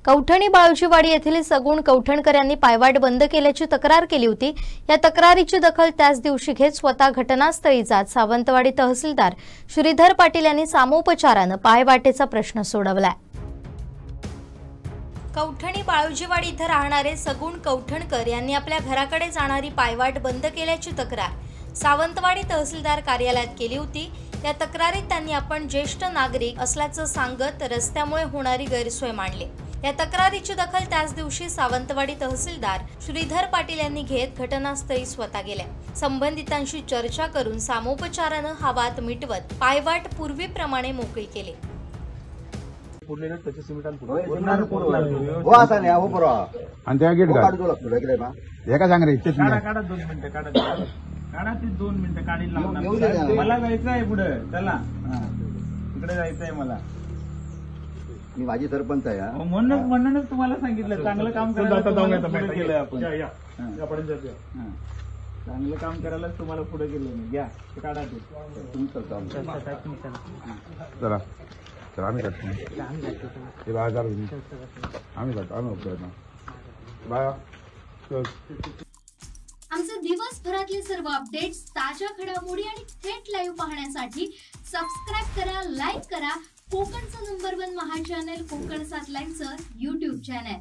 कवठणी बाळूजीवाडी येथील सगुण कवठणकर यांनी पायवाट बंद केल्याची तक्रार केली होती। या तक्रारीची दखल त्याच दिवशी घेत स्वतः घटनास्थळी जात सावंतवाडी तहसीलदार श्रीधर पाटील यांनी सामोपचाराने पायवाटेचा प्रश्न सोडवलाय। कवठणी बाळूजीवाडी इथे राहणारे सगुण कवठणकर यांनी आपल्या घराकडे जाणारी पायवाट बंद केल्याची तक्रार सावंतवाडी तहसीलदार कार्यालयात केली होती। या तक्रारीत त्यांनी आपण ज्येष्ठ नागरिक असल्याचं सांगत रस्त्यामुळे होणारी गैरसोय मांडली। या तक्रारीची दखल त्याच दिवशी सावंतवाडी तहसीलदार श्रीधर पाटील यांनी घेत घटनास्थळी स्वतः गेले। संबंधितांशी चर्चा करून सामोपचाराने हा वाद मिटवत पायवाट पूर्वीप्रमाणे मोकळी केली। दोन मिनिटं काढील लागणार मला जायचं आहे पुढे चला इकडे जायचं आहे मला मी माझी सरपंच आहे म्हणूनच तुम्हाला सांगितलं चांगलं काम करायला केलं आपण चांगलं काम करायलाच तुम्हाला पुढे गेलो मी घ्या काढा तुमचं काम चला चला आम्ही करतो आम्ही करतो आमचे दिवसभरातले सर्व अपडेट्स, ताज्या घडामोडी आणि थेट लाईव्ह पाहण्यासाठी सबस्क्राइब करा, लाईक करा कोकणचं नंबर 1 महा चॅनल कोकण 7 लाईव्हचं YouTube चॅनल।